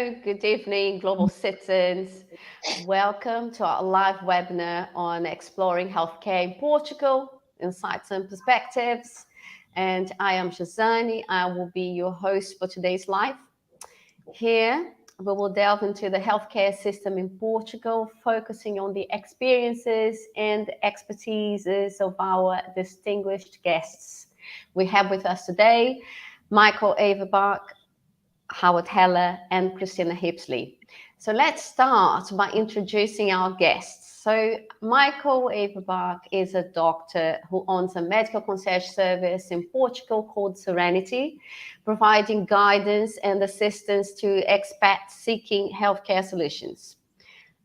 Hello, good evening, global citizens. Welcome to our live webinar on exploring healthcare in Portugal, insights and perspectives. And I am Shazani. I will be your host for today's live. Here, we will delve into the healthcare system in Portugal, focusing on the experiences and expertises of our distinguished guests. We have with us today Michael Averbukh, Howard Heller, and Christina Hippisley. So let's start by introducing our guests. So Michael Averbukh is a doctor who owns a medical concierge service in Portugal called Serenity, providing guidance and assistance to expats seeking healthcare solutions.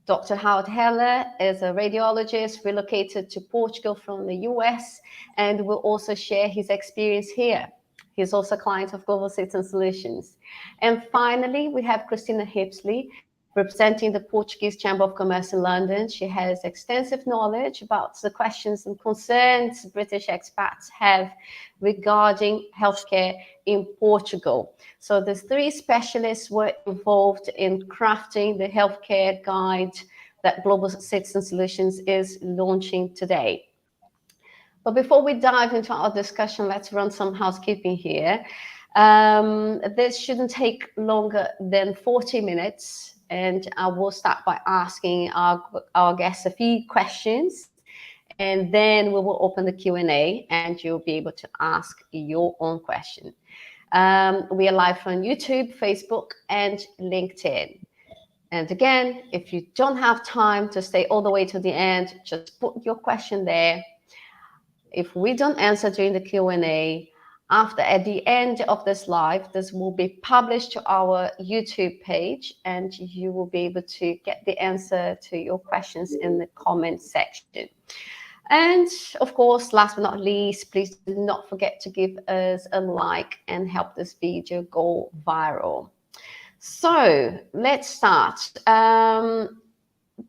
Dr. Howard Heller is a radiologist relocated to Portugal from the US and will also share his experience here. He's also a client of Global Citizen Solutions. And finally, we have Christina Hippisley, representing the Portuguese Chamber of Commerce in London. She has extensive knowledge about the questions and concerns British expats have regarding healthcare in Portugal. So the three specialists were involved in crafting the healthcare guide that Global Citizen Solutions is launching today. But before we dive into our discussion, let's run some housekeeping here. This shouldn't take longer than 40 minutes, and I will start by asking our guests a few questions, and then we will open the Q&A, and you'll be able to ask your own question. We are live on YouTube, Facebook, and LinkedIn. And again, if you don't have time to stay all the way to the end, just put your question there. If we don't answer during the Q&A, at the end of this live, this will be published to our YouTube page, and you will be able to get the answer to your questions in the comment section. And of course, last but not least, please do not forget to give us a like and help this video go viral. So let's start.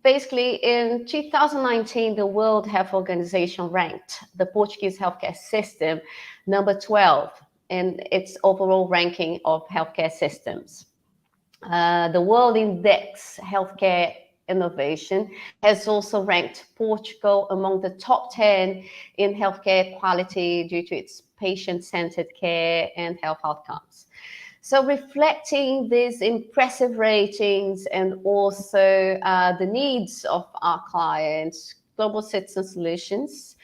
Basically, in 2019, the World Health Organization ranked the Portuguese healthcare system number 12 in its overall ranking of healthcare systems. The World Index Healthcare Innovation has also ranked Portugal among the top 10 in healthcare quality due to its patient-centered care and health outcomes. So reflecting these impressive ratings and also the needs of our clients, Global Citizen Solutions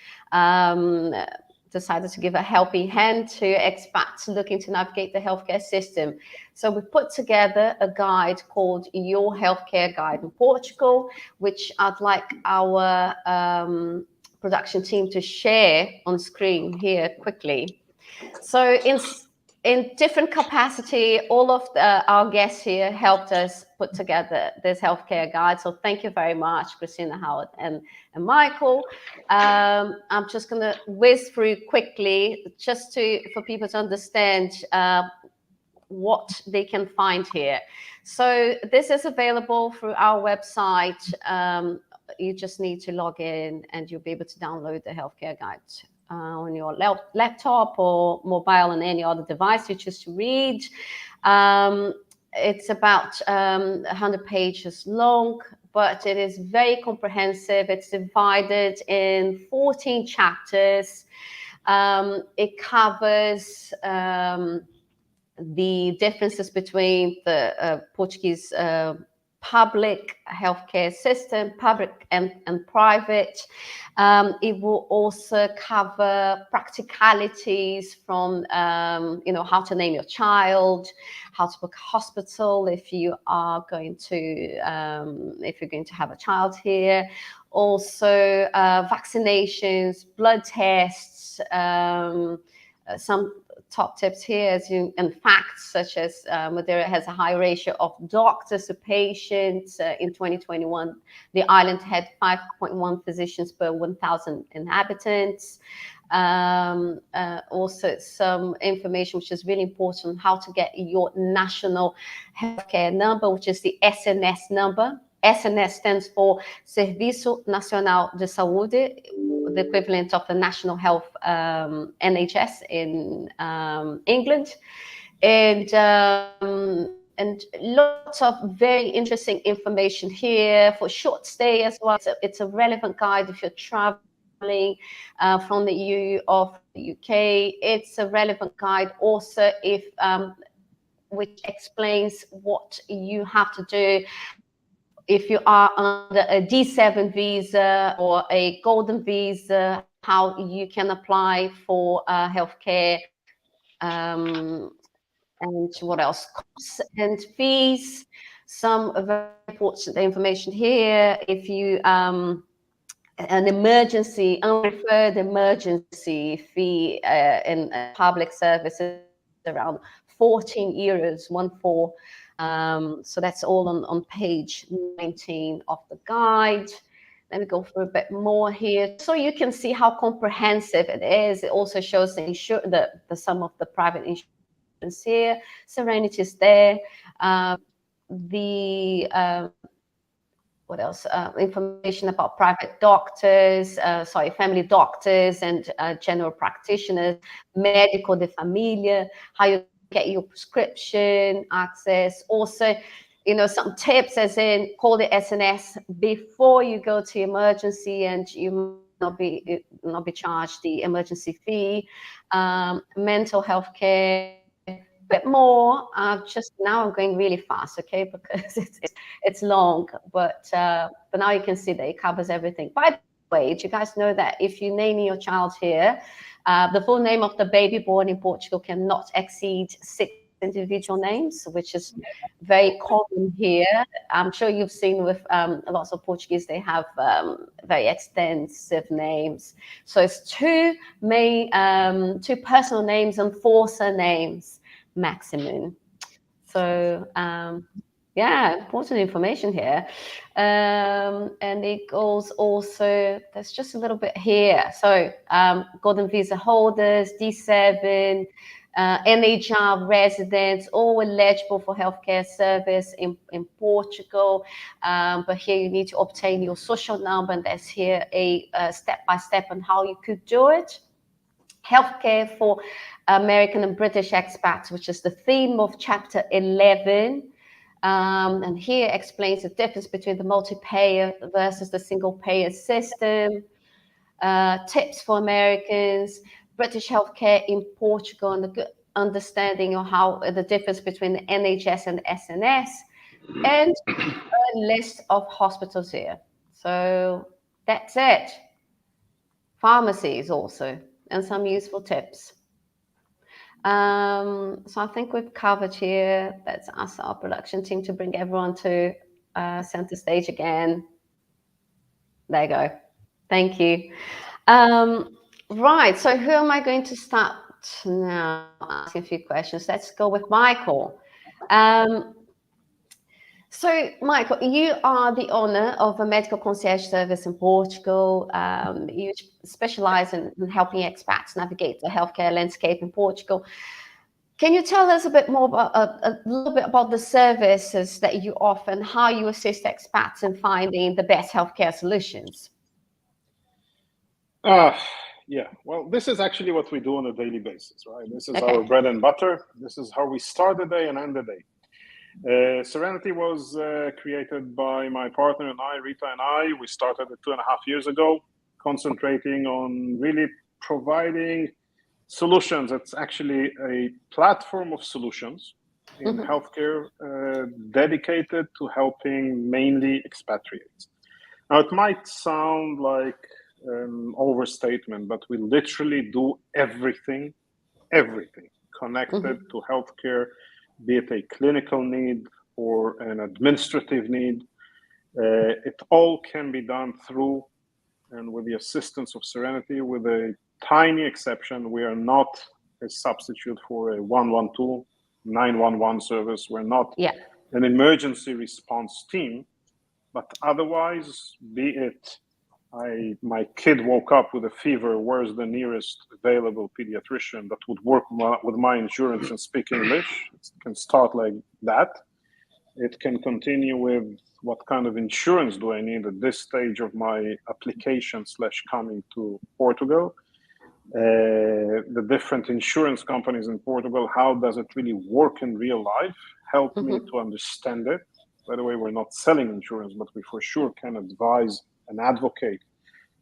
decided to give a helping hand to expats looking to navigate the healthcare system. So we put together a guide called Your Healthcare Guide in Portugal, which I'd like our production team to share on screen here quickly. So in different capacity, all of our guests here helped us put together this healthcare guide. So thank you very much, Christina, Howard, and Michael. I'm just going to whiz through quickly just for people to understand what they can find here. So this is available through our website. You just need to log in and you'll be able to download the healthcare guide on your laptop or mobile and any other device you choose to read. It's about 100 pages long, but it is very comprehensive. It's divided in 14 chapters. It covers the differences between the Portuguese public healthcare system, public and private. It will also cover practicalities from, how to name your child, how to book a hospital if you're going to have a child here. Also, vaccinations, blood tests, some top tips here, and facts such as Madeira has a high ratio of doctors to patients. In 2021, the island had 5.1 physicians per 1,000 inhabitants. Also, some information which is really important, how to get your national healthcare number, which is the SNS number. SNS stands for Serviço Nacional de Saúde, the equivalent of the National Health NHS in England. And and lots of very interesting information here for short stay as well. It's a relevant guide if you're traveling from the EU or from the UK. It's a relevant guide also if which explains what you have to do if you are under a D7 visa or a golden visa, how you can apply for healthcare, and what else, costs and fees. Some very important information here. If you an emergency, unreferred emergency fee in public services around 14 euros, 1-4. So that's all on page 19 of the guide. Let me go through a bit more here, so you can see how comprehensive it is. It also shows the sum of the private insurance here. Serenity is there. What else? Information about private doctors, family doctors and general practitioners, medico de familia, how you get your prescription access. Also, some tips, as in call the SNS before you go to emergency, and you not be charged the emergency fee. Mental health care. Bit more. Just now I'm going really fast, okay, because it's long, but now you can see that it covers everything. By the way, do you guys know that if you name your child here, the full name of the baby born in Portugal cannot exceed 6 individual names, which is very common here. I'm sure you've seen with lots of Portuguese, they have very extensive names. So it's 2 personal names and 4 surnames maximum. So important information here. And it goes also, there's just a little bit here. So golden visa holders, D7, NHR residents, all eligible for healthcare service in Portugal. But here you need to obtain your social number, and there's here a step-by-step on how you could do it. Healthcare for American and British expats, which is the theme of chapter 11. And here explains the difference between the multi-payer versus the single-payer system. Tips for Americans, British healthcare in Portugal, and a good understanding of how the difference between the NHS and the SNS, and a list of hospitals here. So that's it. Pharmacies also, and some useful tips. So I think we've covered here. Let's ask our production team to bring everyone to center stage again. There you go. Thank you. Right, so who am I going to start now? Asking a few questions. Let's go with Michael. So, Michael, you are the owner of a medical concierge service in Portugal. You specialize in helping expats navigate the healthcare landscape in Portugal. Can you tell us a bit more about a little bit about the services that you offer and how you assist expats in finding the best healthcare solutions? Yeah, well, this is actually what we do on a daily basis, right? This is our bread and butter. This is how we start the day and end the day. Serenity was created by my partner and I, Rita and I. We started it 2.5 years ago, concentrating on really providing solutions. It's actually a platform of solutions in healthcare dedicated to helping mainly expatriates. Now, it might sound like an overstatement, but we literally do everything connected to healthcare, be it a clinical need or an administrative need. It all can be done through and with the assistance of Serenity, with a tiny exception. We are not a substitute for a 112, 911 service. We're not an emergency response team, but otherwise, be it my kid woke up with a fever, where's the nearest available pediatrician that would work with my insurance and speak English? It can start like that. It can continue with what kind of insurance do I need at this stage of my application / coming to Portugal. the different insurance companies in Portugal, how does it really work in real life, helped me to understand it. By the way, we're not selling insurance, but we for sure can advise and advocate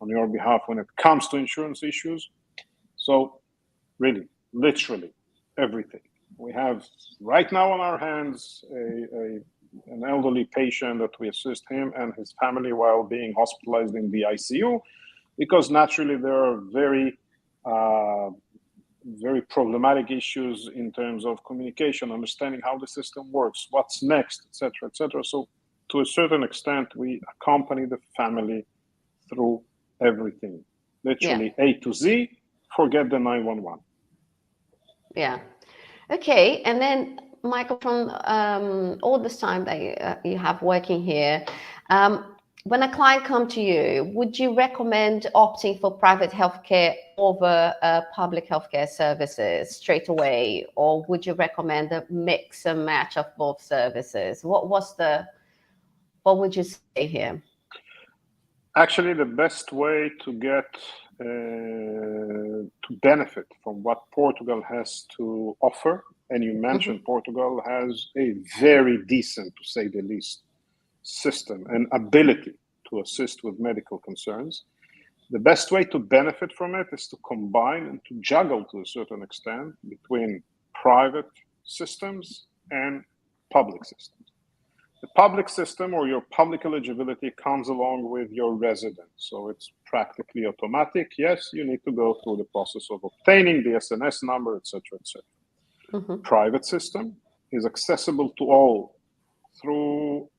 on your behalf when it comes to insurance issues. So really, literally everything. We have right now on our hands an elderly patient that we assist him and his family while being hospitalized in the ICU, because naturally there are very problematic issues in terms of communication, understanding how the system works, what's next, etc., etc. So to a certain extent, we accompany the family through everything, literally A to Z, forget the 911. Yeah. Okay. And then, Michael, from all this time that you have working here, when a client comes to you, would you recommend opting for private healthcare over public healthcare services straight away, or would you recommend a mix and match of both services? What would you say here? Actually, the best way to get to benefit from what Portugal has to offer, and you mentioned Portugal has a very decent, to say the least, system and ability to assist with medical concerns. The best way to benefit from it is to combine and to juggle to a certain extent between private systems and public systems. The public system or your public eligibility comes along with your residence. So it's practically automatic. Yes, you need to go through the process of obtaining the SNS number, etc., etc. Private system is accessible to all through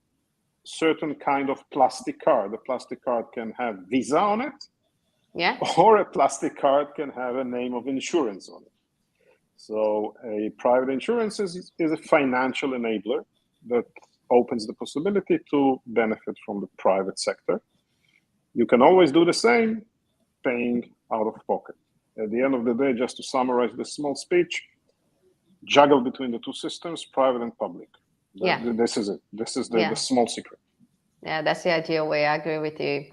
certain kind of plastic card. The plastic card can have Visa on it, or a plastic card can have a name of insurance on it. So a private insurance is a financial enabler that opens the possibility to benefit from the private sector. You can always do the same, paying out of pocket. At the end of the day, just to summarize this small speech, juggle between the two systems, private and public. This is it. This is the small secret. Yeah, that's the ideal way. I agree with you.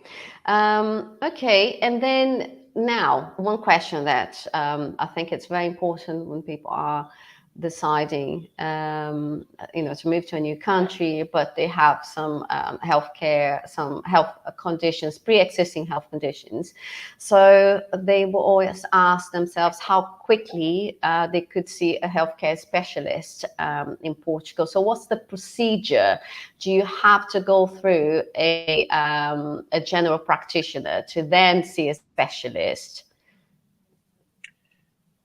Okay, and then now one question that I think it's very important when people are deciding, to move to a new country, but they have some healthcare, some health conditions, pre-existing health conditions. So they will always ask themselves how quickly they could see a healthcare specialist in Portugal. So what's the procedure? Do you have to go through a general practitioner to then see a specialist?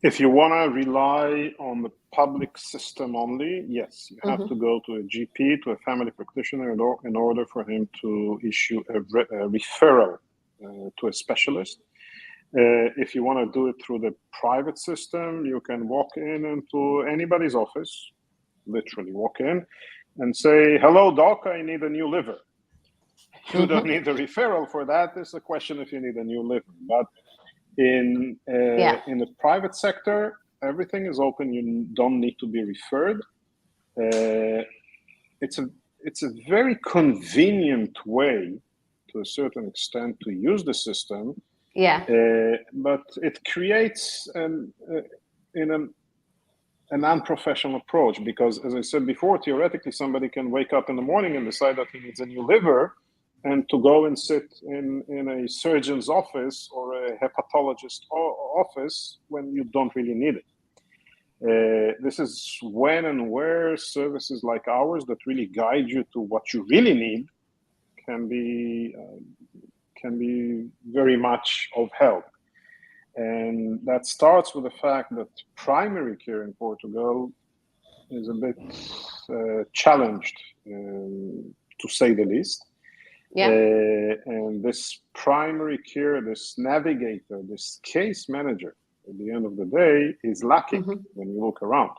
If you want to rely on the public system only, yes, you have to go to a GP, to a family practitioner, in order for him to issue a referral to a specialist. If you want to do it through the private system, you can walk in into anybody's office, literally walk in and say, "Hello, doc, I need a new liver." You don't need a referral for that. It's a question if you need a new liver. But in the private sector, everything is open. You don't need to be referred. It's a very convenient way, to a certain extent, to use the system. But it creates an unprofessional approach, because, as I said before, theoretically, somebody can wake up in the morning and decide that he needs a new liver, and to go and sit in a surgeon's office or a hepatologist's office when you don't really need it. This is when and where services like ours that really guide you to what you really need can be very much of help. And that starts with the fact that primary care in Portugal is a bit challenged, to say the least. And this primary care, this navigator, this case manager, at the end of the day, is lacking when you look around.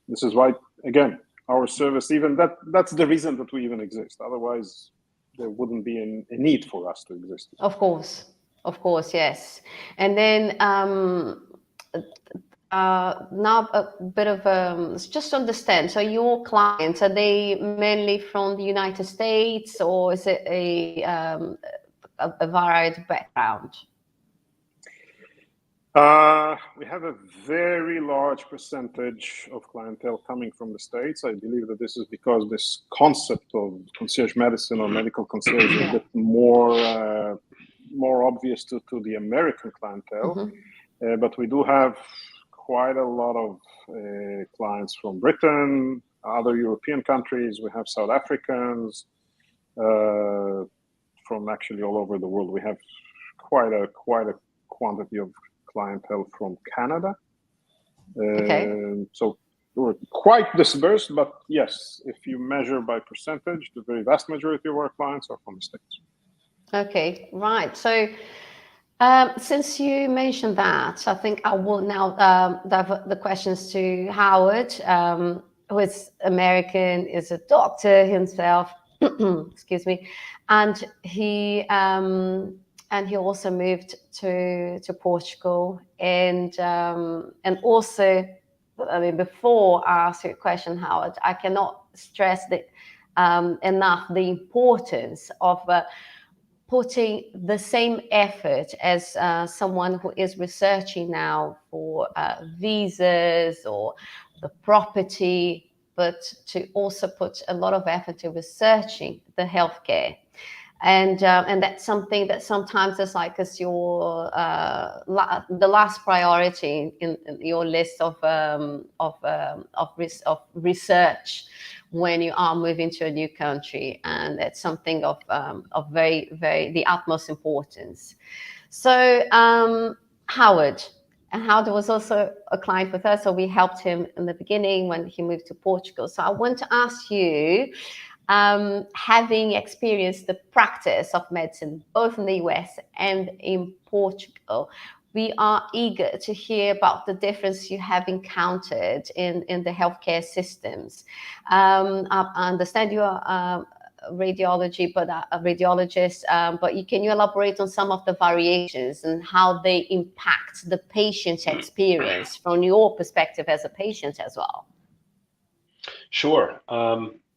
This is why, again, our service, even that's the reason that we even exist. Otherwise, there wouldn't be a need for us to exist. Of course, yes. And then now a bit of just to understand. So your clients, are they mainly from the United States, or is it a varied background? We have a very large percentage of clientele coming from the States. I believe that this is because this concept of concierge medicine or medical concierge is a bit more obvious to the American clientele. But we do have quite a lot of clients from Britain, other European countries. We have South Africans from actually all over the world. We have quite a quantity of clientele from Canada. So we're quite dispersed, but yes, if you measure by percentage, the very vast majority of our clients are from the States. Okay, right. So since you mentioned that, I think I will now divert the questions to Howard, who is American, is a doctor himself, excuse me, and he also moved to Portugal, and also, I mean, before I ask you a question, Howard, I cannot stress enough the importance of putting the same effort as someone who is researching now for visas or the property, but to also put a lot of effort to researching the healthcare. And that's something that sometimes is like as your the last priority in your list of research when you are moving to a new country, and it's something of very, very the utmost importance. So Howard was also a client with us, so we helped him in the beginning when he moved to Portugal. So I want to ask you, having experienced the practice of medicine both in the US and in Portugal, we are eager to hear about the difference you have encountered in the healthcare systems. I understand you are a radiologist, but can you elaborate on some of the variations and how they impact the patient's experience from your perspective as a patient as well? Sure.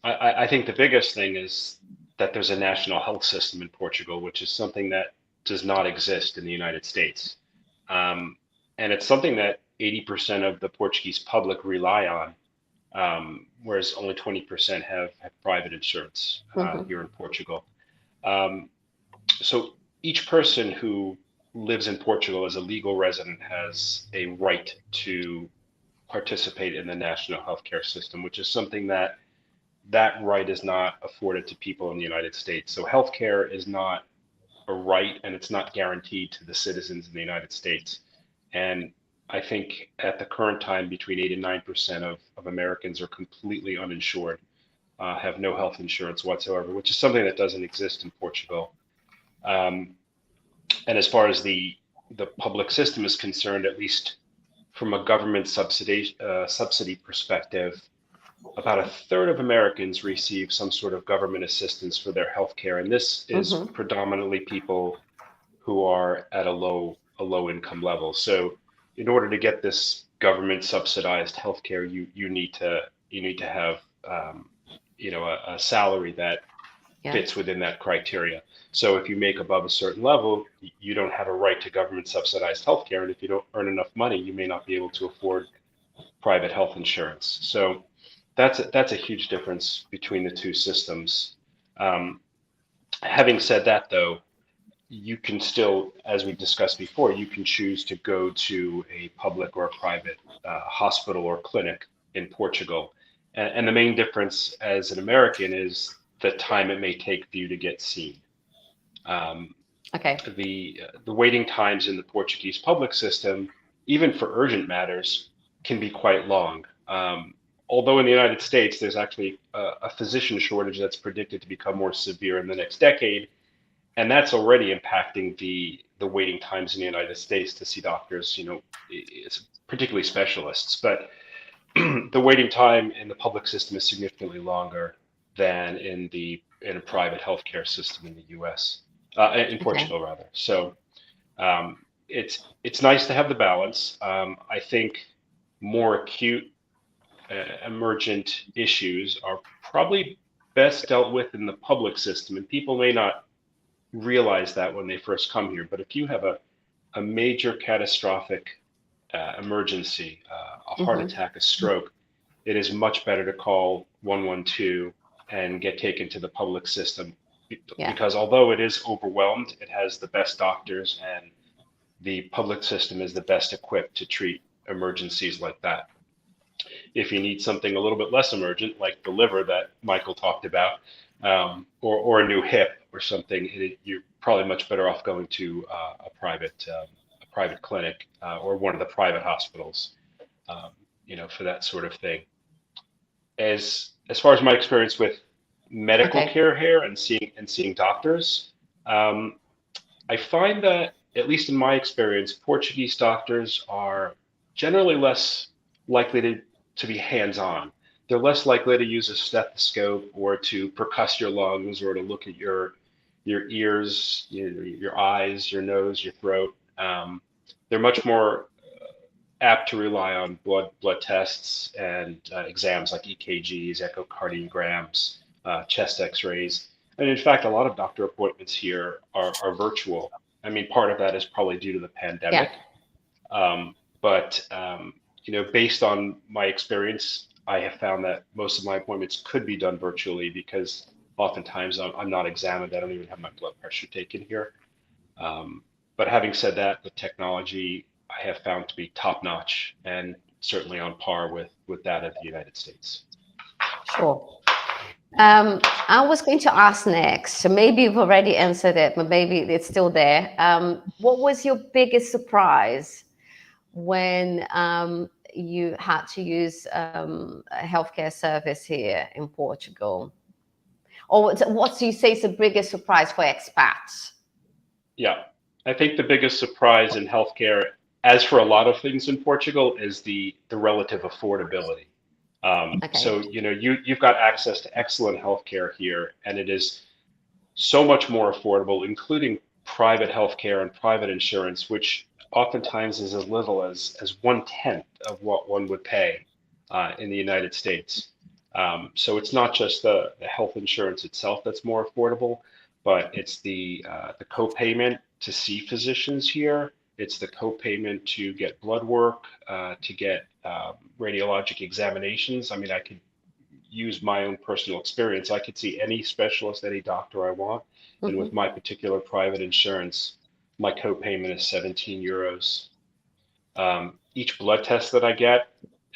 I think the biggest thing is that there's a national health system in Portugal, which is something that does not exist in the United States. And it's something that 80% of the Portuguese public rely on, whereas only 20% have private insurance here in Portugal. So each person who lives in Portugal as a legal resident has a right to participate in the national healthcare system, which is something that right is not afforded to people in the United States. So healthcare is not a right, and it's not guaranteed to the citizens in the United States. And I think at the current time, between 8 and 9% of Americans are completely uninsured, have no health insurance whatsoever, which is something that doesn't exist in Portugal. And as far as the public system is concerned, at least from a government subsidy perspective, about a third of Americans receive some sort of government assistance for their health care. And this is predominantly people who are at a low income level. So in order to get this government subsidized health care, you need to have a salary that fits within that criteria. So if you make above a certain level, you don't have a right to government subsidized health care. And if you don't earn enough money, you may not be able to afford private health insurance. So that's a huge difference between the two systems. Having said that, though, you can still, as we discussed before, you can choose to go to a public or a private hospital or clinic in Portugal. And the main difference as an American is the time it may take for you to get seen. The waiting times in the Portuguese public system, even for urgent matters, can be quite long. Although in the United States, there's actually a physician shortage that's predicted to become more severe in the next decade. And that's already impacting the waiting times in the United States to see doctors, particularly specialists. But the waiting time in the public system is significantly longer than in a private healthcare system in the US, in Portugal rather. So it's nice to have the balance. I think more acute emergent issues are probably best dealt with in the public system, and people may not realize that when they first come here. But if you have a a major catastrophic emergency, a heart attack, a stroke, it is much better to call 112 and get taken to the public system, because although it is overwhelmed, it has the best doctors, and the public system is the best equipped to treat emergencies like that. If you need something a little bit less emergent, like the liver that Michael talked about, or a new hip or something, you're probably much better off going to a private clinic or one of the private hospitals, for that sort of thing. As far as my experience with medical care here and seeing doctors, I find that, at least in my experience, Portuguese doctors are generally less likely to be hands-on. They're less likely to use a stethoscope or to percuss your lungs or to look at your ears, your eyes, your nose, your throat. They're much more apt to rely on blood tests and exams like EKGs, echocardiograms, chest X-rays. And in fact, a lot of doctor appointments here are virtual. I mean, part of that is probably due to the pandemic. But based on my experience, I have found that most of my appointments could be done virtually, because oftentimes I'm not examined. I don't even have my blood pressure taken here. But having said that, the technology I have found to be top-notch and certainly on par with that of the United States. Sure. I was going to ask next, so maybe you've already answered it, but maybe it's still there. What was your biggest surprise when you had to use a healthcare service here in Portugal? Or what do you say is the biggest surprise for expats? Yeah, I think the biggest surprise in healthcare, as for a lot of things in Portugal, is the relative affordability. So, you've got access to excellent healthcare here, and it is so much more affordable, including private healthcare and private insurance, which oftentimes is as little as 1/10 of what one would pay in the United States. So it's not just the health insurance itself that's more affordable, but it's the co-payment to see physicians here. It's the co-payment to get blood work, to get radiologic examinations. I mean, I could use my own personal experience. I could see any specialist, any doctor I want. And with my particular private insurance, my co-payment is 17 euros. Each blood test that I get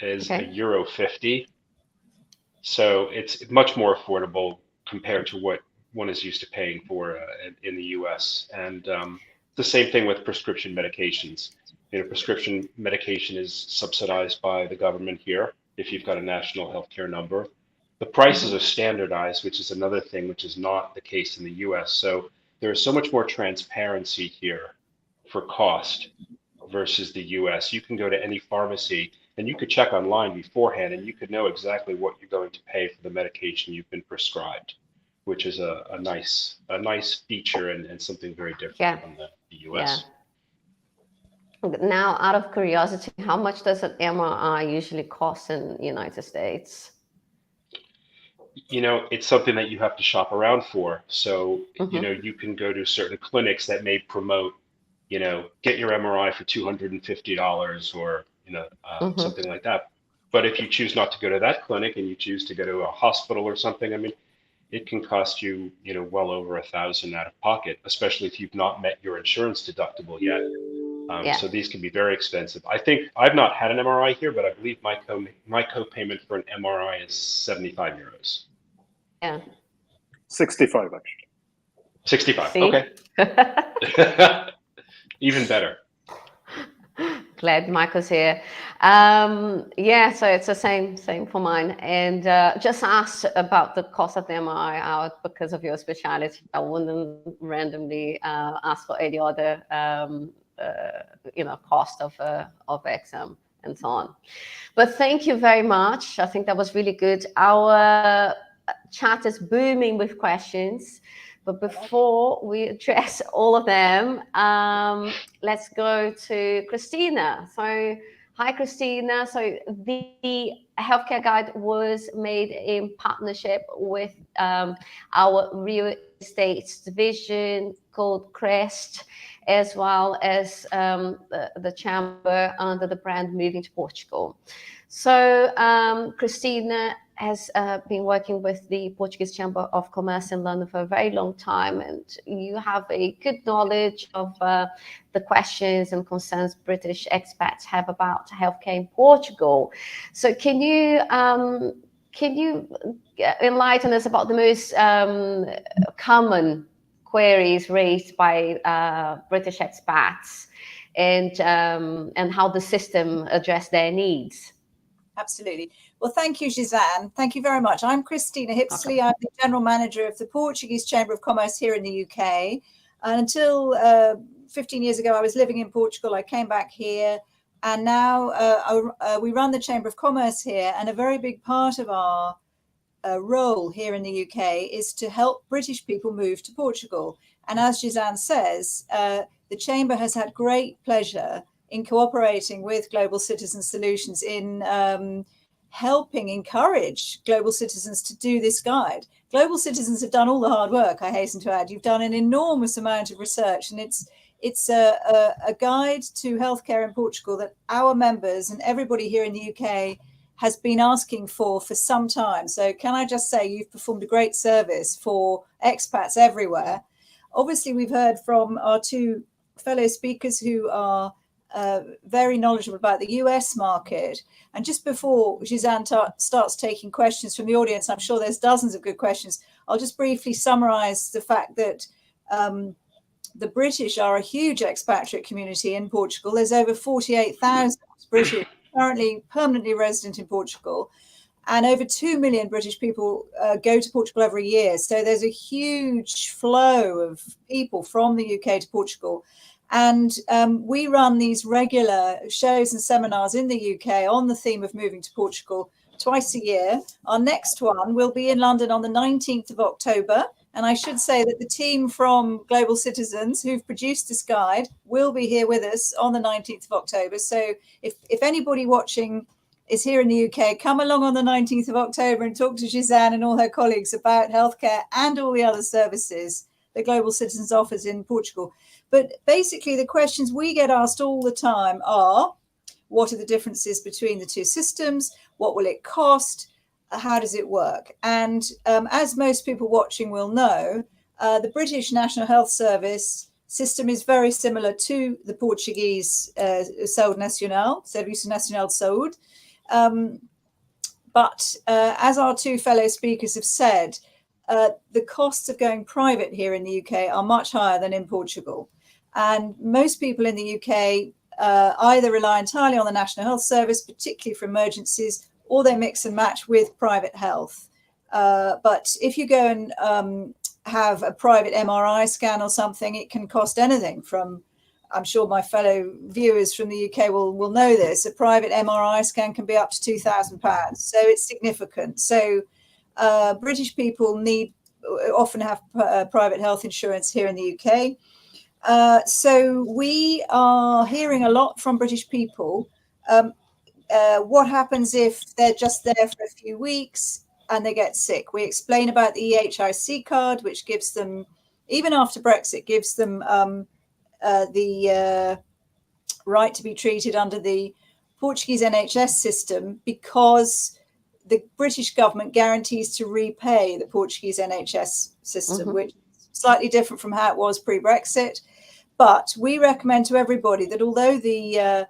is €1.50. So it's much more affordable compared to what one is used to paying for in the US. And the same thing with prescription medications. Prescription medication is subsidized by the government here if you've got a national healthcare number. The prices are standardized, which is another thing which is not the case in the US. So there is so much more transparency here for cost versus the US. You can go to any pharmacy and you could check online beforehand, and you could know exactly what you're going to pay for the medication you've been prescribed, which is a nice feature and something very different from the US. Now, out of curiosity, how much does an MRI usually cost in the United States? It's something that you have to shop around for. So, you can go to certain clinics that may promote, get your MRI for $250 or, something like that. But if you choose not to go to that clinic and you choose to go to a hospital or something, I mean, it can cost you, well over $1,000 out of pocket, especially if you've not met your insurance deductible yet. So these can be very expensive. I think I've not had an MRI here, but I believe my co-payment for an MRI is 75 euros. Yeah. 65, actually. 65. See? Okay. Even better. Glad Michael's here. So it's the same for mine. And just asked about the cost of the MRI out because of your specialty. I wouldn't randomly ask for any other cost of exam and so on. But thank you very much. I think that was really good. Our chat is booming with questions. But before we address all of them, let's go to Christina. So, hi, Christina. So the healthcare guide was made in partnership with our real estate division called Crest, as well as the chamber under the brand Moving to Portugal. So Christina has been working with the Portuguese Chamber of Commerce in London for a very long time, and you have a good knowledge of the questions and concerns British expats have about healthcare in Portugal. So can you enlighten us about the most common queries raised by British expats, and how the system addressed their needs? Absolutely. Well, thank you, Gisanne. Thank you very much. I'm Christina Hippisley. Okay. I'm the General Manager of the Portuguese Chamber of Commerce here in the UK. And until 15 years ago, I was living in Portugal. I came back here, and now we run the Chamber of Commerce here. And a very big part of our role here in the UK is to help British people move to Portugal. And as Gisanne says, the Chamber has had great pleasure in cooperating with Global Citizen Solutions in helping encourage global citizens to do this guide. Global citizens have done all the hard work, I hasten to add. You've done an enormous amount of research, and it's a guide to healthcare in Portugal that our members and everybody here in the UK has been asking for some time. So can I just say you've performed a great service for expats everywhere. Obviously, we've heard from our two fellow speakers who are very knowledgeable about the US market. And just before Gisanne starts taking questions from the audience, I'm sure there's dozens of good questions. I'll just briefly summarize the fact that the British are a huge expatriate community in Portugal. There's over 48,000 British currently permanently resident in Portugal, and over 2 million British people go to Portugal every year. So there's a huge flow of people from the UK to Portugal. And we run these regular shows and seminars in the UK on the theme of moving to Portugal twice a year. Our next one will be in London on the 19th of October. And I should say that the team from Global Citizens who've produced this guide will be here with us on the 19th of October. So if anybody watching is here in the UK, come along on the 19th of October and talk to Gisanne and all her colleagues about healthcare and all the other services that Global Citizens offers in Portugal. But basically, the questions we get asked all the time are, what are the differences between the two systems? What will it cost? How does it work? And as most people watching will know, the British National Health Service system is very similar to the Portuguese Saúde Nacional, Serviço Nacional de Saúde. But as our two fellow speakers have said, the costs of going private here in the UK are much higher than in Portugal. And most people in the UK either rely entirely on the National Health Service, particularly for emergencies, or they mix and match with private health. But if you go and have a private MRI scan or something, it can cost anything from, I'm sure my fellow viewers from the UK will know this, a private MRI scan can be up to £2,000. So it's significant. So British people often have private health insurance here in the UK. So we are hearing a lot from British people. What happens if they're just there for a few weeks and they get sick? We explain about the EHIC card, which gives them, even after Brexit, gives them the right to be treated under the Portuguese NHS system, because the British government guarantees to repay the Portuguese NHS system, which is slightly different from how it was pre-Brexit. But we recommend to everybody that although the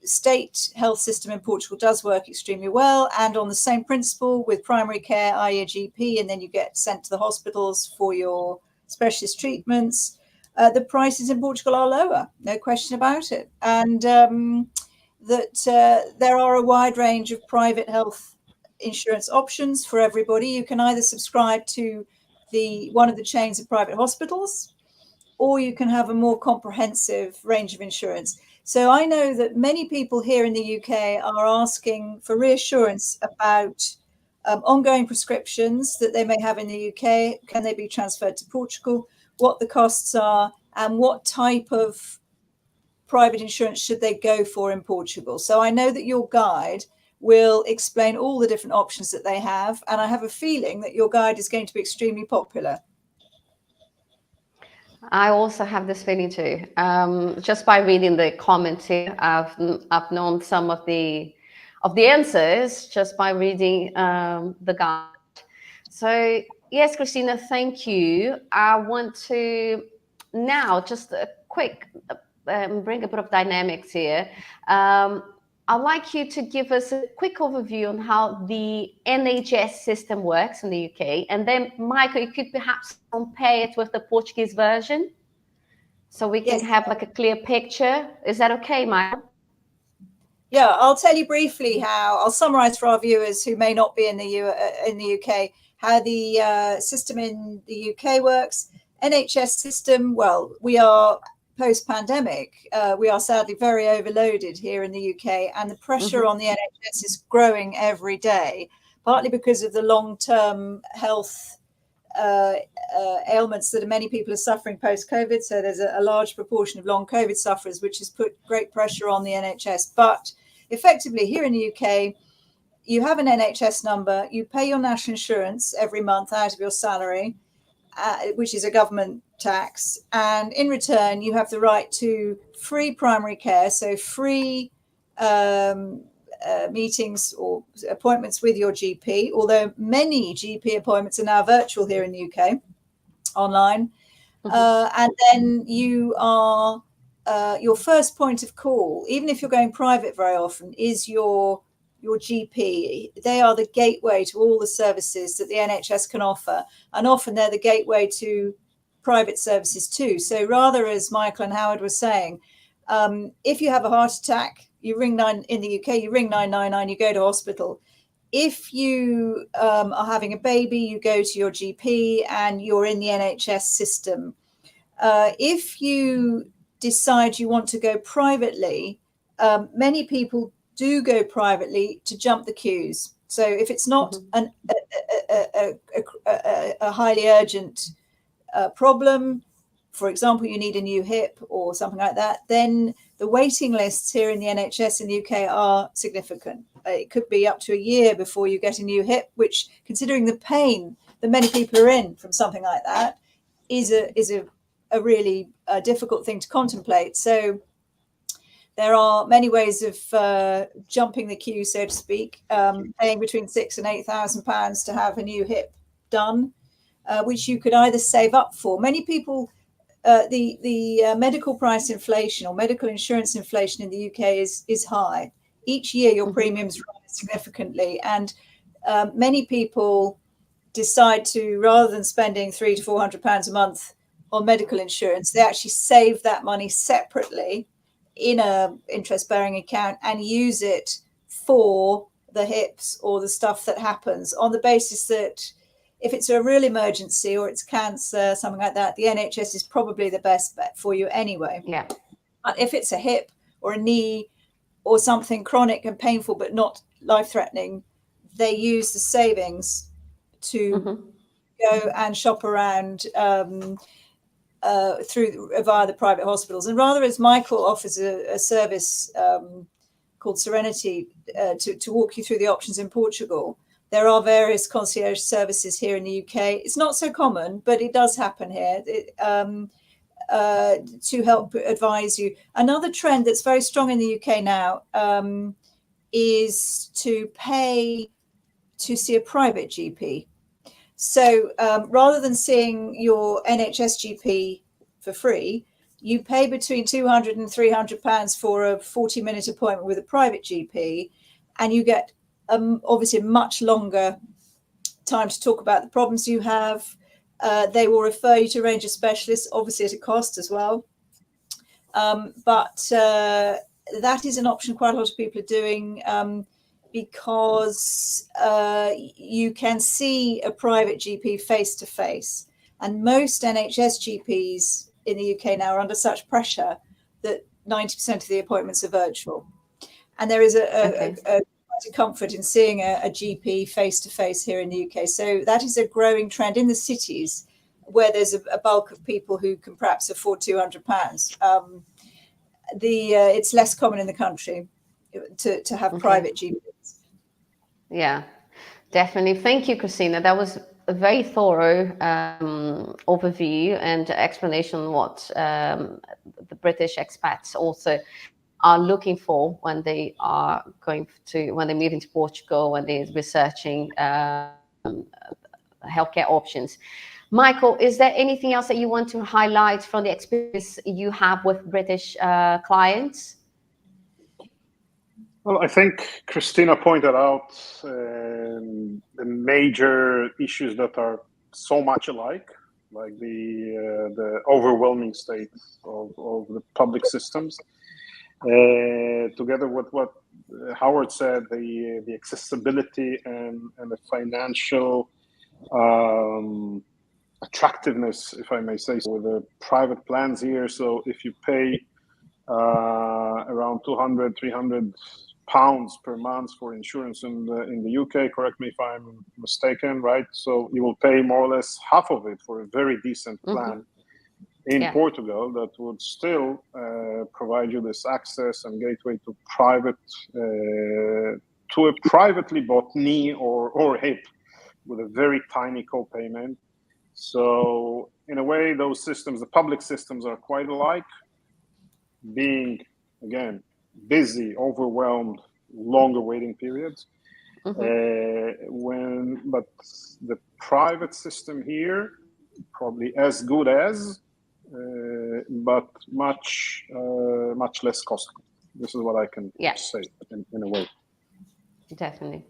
state health system in Portugal does work extremely well, and on the same principle with primary care, i.e. a GP, and then you get sent to the hospitals for your specialist treatments, the prices in Portugal are lower, no question about it. And that there are a wide range of private health insurance options for everybody. You can either subscribe to one of the chains of private hospitals, or you can have a more comprehensive range of insurance. So I know that many people here in the UK are asking for reassurance about ongoing prescriptions that they may have in the UK. Can they be transferred to Portugal? What the costs are, and what type of private insurance should they go for in Portugal? So I know that your guide will explain all the different options that they have. And I have a feeling that your guide is going to be extremely popular. I also have this feeling too. Just by reading the comments here, I've known some of the answers just by reading the guide. So yes, Christina, thank you. I want to now just a quick bring a bit of dynamics here. I'd like you to give us a quick overview on how the NHS system works in the UK. And then, Michael, you could perhaps compare it with the Portuguese version so we can have like a clear picture. Is that okay, Michael? Yeah, I'll tell you briefly how, I'll summarize for our viewers who may not be in the UK, how the system in the UK works. NHS system, well, we are post-pandemic, we are sadly very overloaded here in the UK, and the pressure on the NHS is growing every day, partly because of the long-term health ailments that many people are suffering post-COVID. So there's a large proportion of long COVID sufferers, which has put great pressure on the NHS. But effectively here in the UK, you have an NHS number, you pay your national insurance every month out of your salary, which is a government tax, and in return you have the right to free primary care, so free meetings or appointments with your GP, although many GP appointments are now virtual here in the UK, online. And then you are your first point of call, even if you're going private very often, is your GP. They are the gateway to all the services that the NHS can offer, and often they're the gateway to private services too. So rather, as Michael and Howard were saying, if you have a heart attack, you ring in the UK, you ring 999, you go to hospital. If you are having a baby, you go to your GP and you're in the NHS system. If you decide you want to go privately, many people do go privately to jump the queues. So if it's not a highly urgent problem, for example, you need a new hip or something like that, then the waiting lists here in the NHS in the UK are significant. It could be up to a year before you get a new hip, which, considering the pain that many people are in from something like that, is a really difficult thing to contemplate. So there are many ways of jumping the queue, so to speak, paying between £6,000 and £8,000 to have a new hip done, which you could either save up for. Many people, the medical price inflation or medical insurance inflation in the UK is high. Each year your premiums rise significantly, and many people decide to, rather than spending £300 to £400 a month on medical insurance, they actually save that money separately in a interest-bearing account and use it for the hips or the stuff that happens, on the basis that if it's a real emergency or it's cancer, something like that, the NHS is probably the best bet for you anyway. Yeah. But if it's a hip or a knee or something chronic and painful but not life-threatening, they use the savings to go and shop around via the private hospitals. And rather, as Michael offers a service called Serenity to walk you through the options in Portugal, there are various concierge services here in the UK. It's not so common, but it does happen here, to help advise you. Another trend that's very strong in the UK now is to pay to see a private GP. So rather than seeing your NHS GP for free, you pay between £200 and £300 for a 40-minute appointment with a private GP, and you get obviously a much longer time to talk about the problems you have. They will refer you to a range of specialists, obviously at a cost as well. But that is an option quite a lot of people are doing, because you can see a private GP face to face. And most NHS GPs in the UK now are under such pressure that 90% of the appointments are virtual. And there is a comfort in seeing a GP face to face here in the UK. So that is a growing trend in the cities where there's a bulk of people who can perhaps afford £200. It's less common in the country to have private GPs. Yeah, definitely. Thank you, Christina. That was a very thorough overview and explanation on what the British expats also are looking for when they are when they move into Portugal, when they're researching healthcare options. Michael, is there anything else that you want to highlight from the experience you have with British clients? Well, I think Christina pointed out the major issues that are so much alike, like the overwhelming state of the public systems, together with what Howard said, the accessibility and the financial attractiveness, if I may say so, with the private plans here. So if you pay around 200, 300 pounds per month for insurance in the UK, correct me if I'm mistaken, right? So you will pay more or less half of it for a very decent plan in Portugal that would still provide you this access and gateway to a privately bought knee or hip with a very tiny co-payment. So in a way, those systems, the public systems, are quite alike, being, again, busy, overwhelmed, longer waiting periods. But the private system here, probably as good as, but much less costly. This is what I can say in a way. Definitely.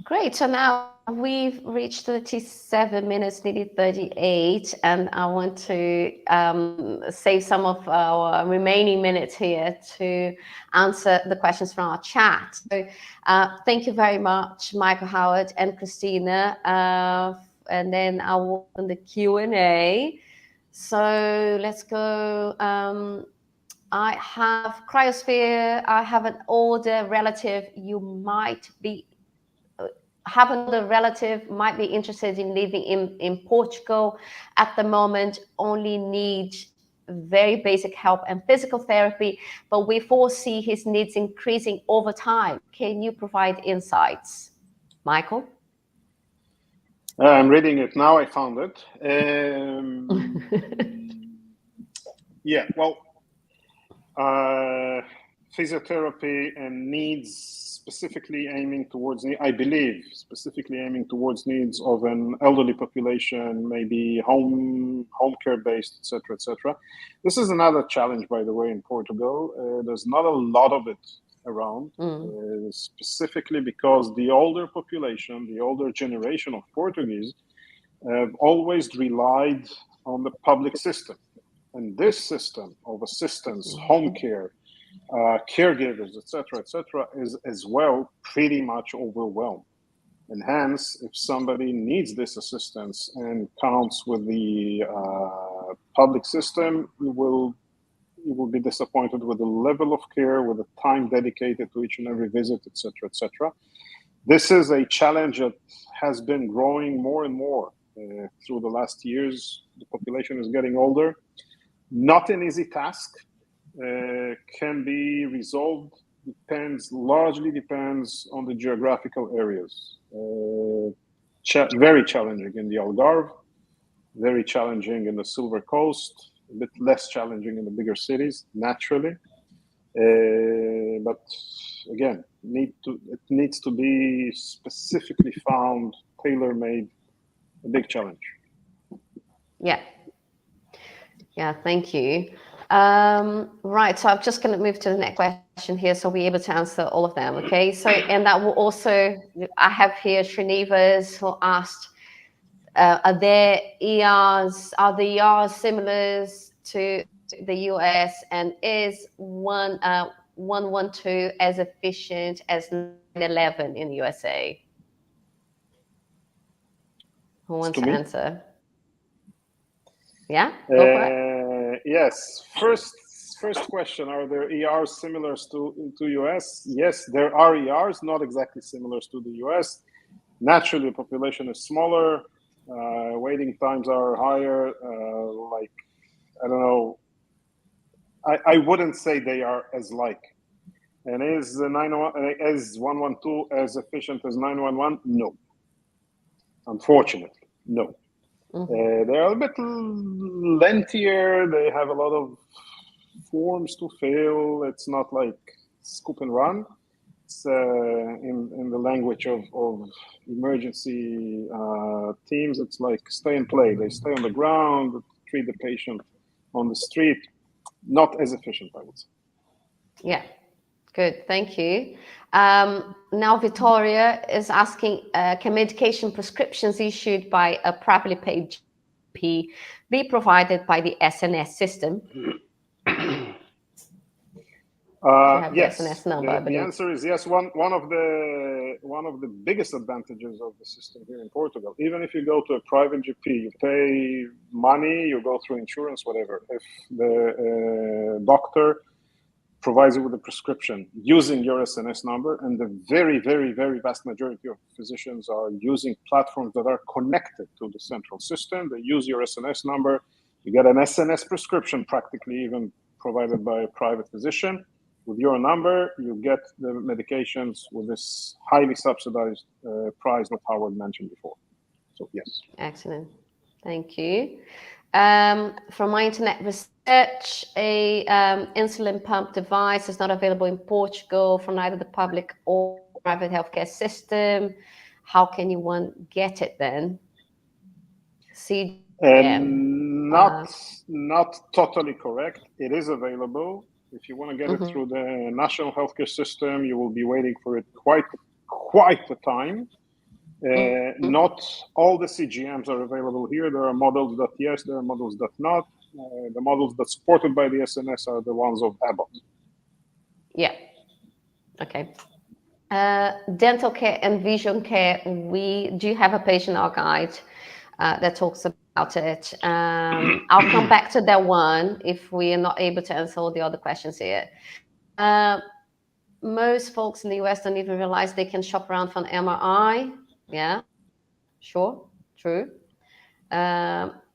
Great. So now we've reached 37 minutes, nearly 38, and I want to save some of our remaining minutes here to answer the questions from our chat. So thank you very much, Michael, Howard, and Christina. And then I'll open the Q&A. So let's go. I have cryosphere. I have an older relative. You might be interested in living in Portugal at the moment, only needs very basic help and physical therapy, but we foresee his needs increasing over time. Can you provide insights? Michael? I'm reading it now. I found it. Yeah, well, physiotherapy and needs specifically aiming towards needs of an elderly population, maybe home care based, etc., etc. This is another challenge, by the way, in Portugal. There's not a lot of it around, specifically because the older population, the older generation of Portuguese, have always relied on the public system. And this system of assistance, home care, caregivers, etc., is as well pretty much overwhelmed. And hence, if somebody needs this assistance and counts with the public system, you will be disappointed with the level of care, with the time dedicated to each and every visit, etc., etc. This is a challenge that has been growing more and more through the last years. The population is getting older. Not an easy task. Can be resolved. Largely depends on the geographical areas. Very challenging in the Algarve, very challenging in the Silver Coast, a bit less challenging in the bigger cities, naturally. But again, it needs to be specifically found, tailor-made, a big challenge. Yeah, thank you. Right, so I'm just going to move to the next question here, so we'll be able to answer all of them. Okay, so and that will also, I have here Srinivas who asked, are the ERs similar to the US, and is 112 as efficient as 911 in the USA? Who wants to answer? Yeah, go for it. Yes. First question: are there ERs similar to US? Yes, there are ERs, not exactly similar to the US. Naturally, the population is smaller. Waiting times are higher. I don't know. I wouldn't say they are as like. And is 112 as efficient as 911? No. Unfortunately, no. They are a bit lengthier. They have a lot of forms to fill. It's not like scoop and run. It's in the language of emergency teams. It's like stay and play. They stay on the ground, treat the patient on the street. Not as efficient, I would say. Yeah. Good, thank you. Now Victoria is asking, can medication prescriptions issued by a privately paid GP be provided by the SNS system? Yes. The SNS number, the answer is yes. One of the biggest advantages of the system here in Portugal, even if you go to a private GP, you pay money, you go through insurance, whatever. If the doctor provides you with a prescription using your SNS number, and the very, very, very vast majority of physicians are using platforms that are connected to the central system. They use your SNS number. You get an SNS prescription, practically even provided by a private physician. With your number, you get the medications with this highly subsidized price that Howard mentioned before. So yes. Excellent. Thank you. From my internet research, a insulin pump device is not available in Portugal from either the public or private healthcare system. How can you get it then? Not totally correct. It is available. If you want to get it through the national healthcare system, you will be waiting for it quite a time. Not all the CGMs are available here. There are models that yes, there are models that not. The models that's supported by the SNS are the ones of Abbott. Yeah. Okay. Dental care and vision care. We do have a patient art guide that talks about it. I'll come back to that one if we are not able to answer all the other questions here. Most folks in the US don't even realize they can shop around for an MRI. Yeah, sure, true.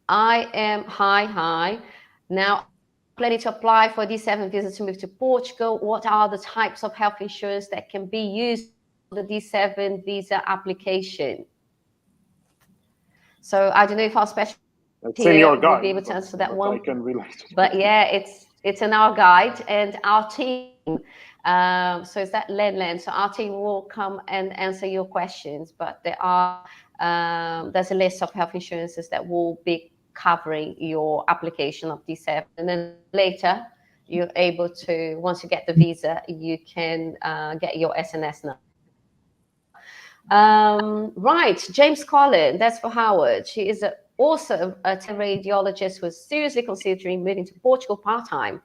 I am hi. Now, planning to apply for D7 visa to move to Portugal. What are the types of health insurance that can be used for the D7 visa application? So I don't know if our specialist here will be able to answer that one. I can relate. But yeah, it's in our guide and our team. So is that Len? So our team will come and answer your questions. But there's a list of health insurances that will be covering your application of D7, and then later you're able to, once you get the visa, you can get your SNS number. Right, James Collin, that's for Howard. She is also a radiologist who is seriously considering moving to Portugal part-time.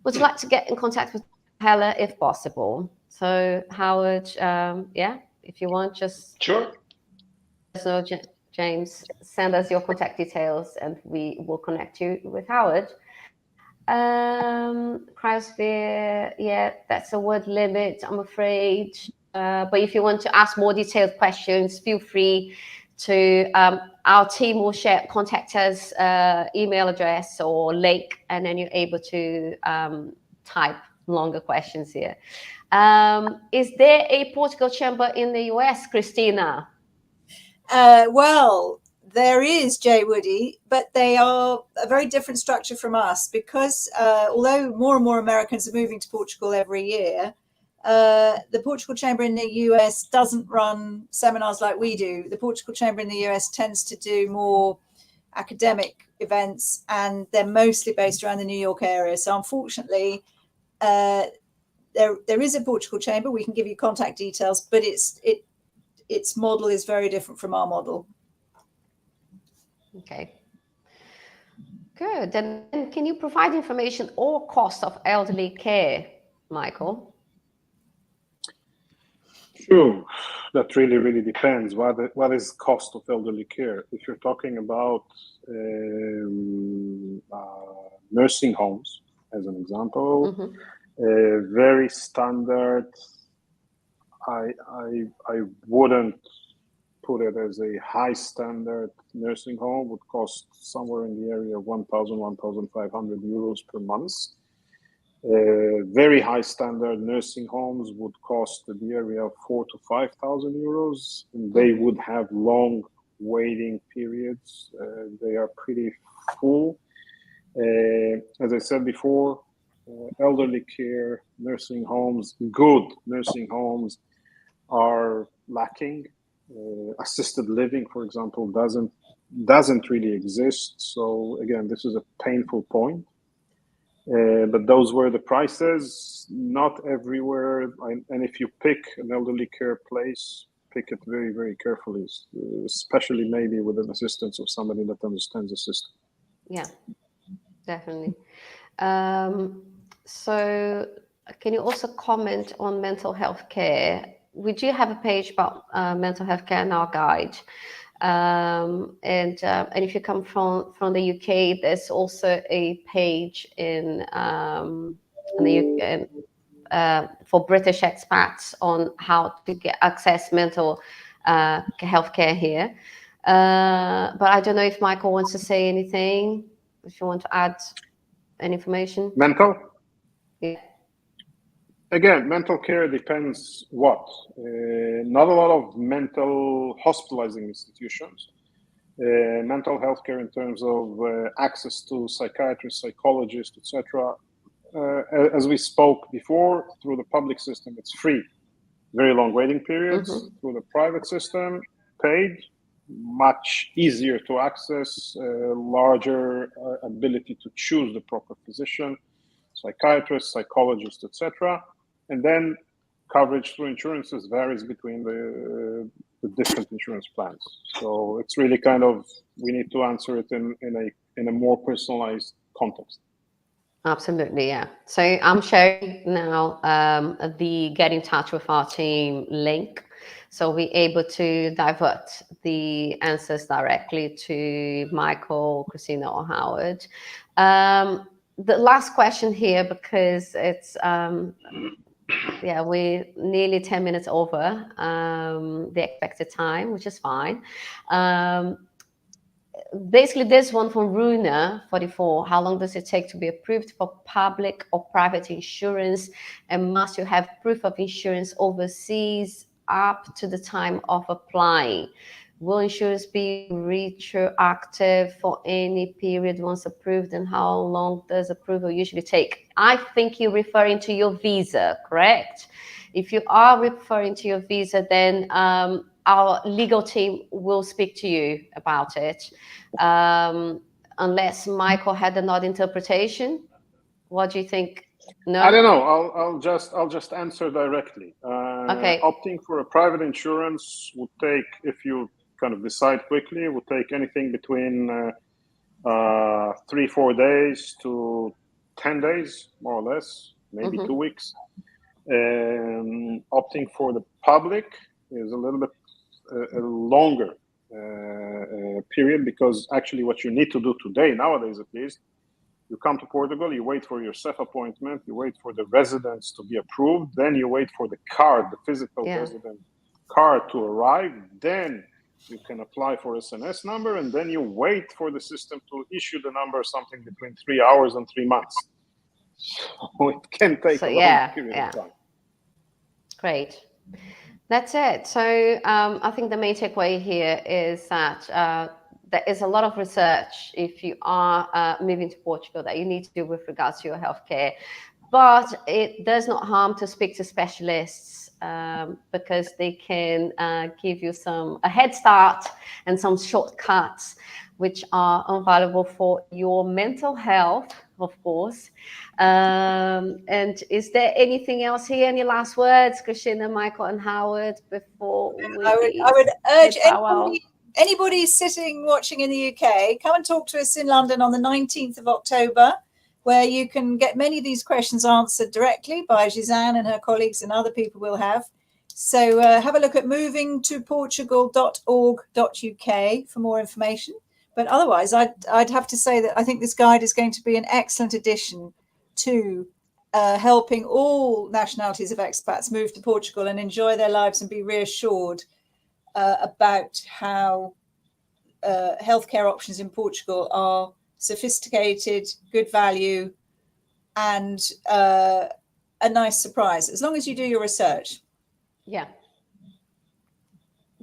Would you like to get in contact with Hella if possible? So Howard, yeah, if you want, just sure. So James, send us your contact details and we will connect you with Howard. Cryosphere, yeah, that's a word limit, I'm afraid. But if you want to ask more detailed questions, feel free to, our team will contact us, email address or link, and then you're able to type longer questions here. Is there a Portugal chamber in the US, Christina? Well, there is, Jay Woody, but they are a very different structure from us because although more and more Americans are moving to Portugal every year, the Portugal Chamber in the US doesn't run seminars like we do. The Portugal Chamber in the US tends to do more academic events, and they're mostly based around the New York area. So unfortunately, there is a Portugal Chamber. We can give you contact details, but its model is very different from our model. Okay. Good. And can you provide information or cost of elderly care, Michael? Sure. That really depends. What is cost of elderly care? If you're talking about nursing homes, as an example, very standard. I wouldn't put it as a high standard nursing home. Would cost somewhere in the area of 1,000, 1,500 euros per month. Very high standard nursing homes would cost in the area of 4,000 to 5,000 euros, and they would have long waiting periods. They are pretty full. As I said before, elderly care nursing homes, good nursing homes, are lacking. Assisted living, for example, doesn't really exist. So again, this is a painful point. But those were the prices, not everywhere. And if you pick an elderly care place, pick it very, very carefully, especially maybe with the assistance of somebody that understands the system. Yeah, definitely. So can you also comment on mental health care? We do have a page about mental health care in our guide. And if you come from the UK, there's also a page in the UK for British expats on how to access mental health care here. But I don't know if Michael wants to say anything, if you want to add any information. Mental? Yeah. Again, mental care depends what. Not a lot of mental hospitalizing institutions. Mental health care in terms of access to psychiatrists, psychologists, etc. As we spoke before, through the public system, it's free. Very long waiting periods. Mm-hmm. Through the private system, paid, much easier to access, larger ability to choose the proper physician, psychiatrist, psychologist, etc. And then coverage through insurances varies between the different insurance plans. So it's really kind of, we need to answer it in a more personalized context. Absolutely, yeah. So I'm sharing now the get in touch with our team link. So we're able to divert the answers directly to Michael, Christina, or Howard. The last question here, because it's we're nearly 10 minutes over the expected time, which is fine. Basically, this one from Runa 44. How long does it take to be approved for public or private insurance? And must you have proof of insurance overseas up to the time of applying? Will insurance be retroactive for any period once approved? And how long does approval usually take? I think you're referring to your visa, correct? If you are referring to your visa, then our legal team will speak to you about it. Unless Michael had another interpretation. What do you think? No, I don't know. I'll just answer directly. Okay. Opting for a private insurance would take, if you kind of decide quickly, would take anything between 3-4 days to 10 days, more or less, maybe 2 weeks. Opting for the public is a little bit a longer period, because actually what you need to do today, nowadays at least, you come to Portugal, you wait for your CEF appointment, you wait for the residence to be approved, then you wait for the card, the physical resident card to arrive, then you can apply for SNS number, and then you wait for the system to issue the number, something between 3 hours and 3 months. So it can take a long period of time. Great. That's it. So I think the main takeaway here is that there is a lot of research if you are moving to Portugal that you need to do with regards to your healthcare, but it does not harm to speak to specialists because they can give you a head start and some shortcuts which are invaluable for your mental health, of course. And is there anything else here? Any last words, Christina, Michael, and Howard, before we I would urge anybody sitting, watching in the UK, come and talk to us in London on the 19th of October, where you can get many of these questions answered directly by Gisane and her colleagues, and other people will have. So have a look at movingtoportugal.org.uk for more information. But otherwise, I'd have to say that I think this guide is going to be an excellent addition to helping all nationalities of expats move to Portugal and enjoy their lives and be reassured about how healthcare options in Portugal are sophisticated, good value, and a nice surprise, as long as you do your research. Yeah,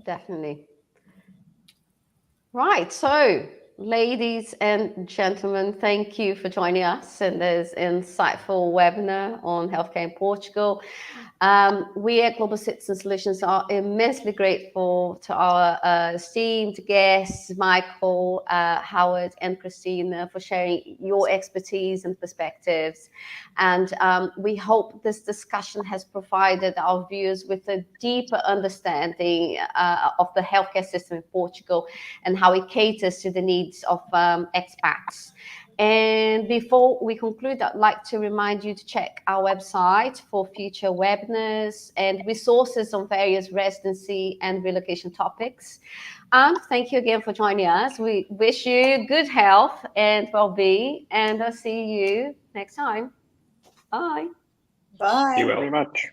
definitely. Right. So, ladies and gentlemen, thank you for joining us in this insightful webinar on healthcare in Portugal. We at Global Citizen Solutions are immensely grateful to our esteemed guests, Michael, Howard, and Christina, for sharing your expertise and perspectives. And we hope this discussion has provided our viewers with a deeper understanding of the healthcare system in Portugal and how it caters to the needs of expats. And before we conclude, I'd like to remind you to check our website for future webinars and resources on various residency and relocation topics. And thank you again for joining us. We wish you good health and well-being, and I'll see you next time. Bye. Bye. Be well. Very much.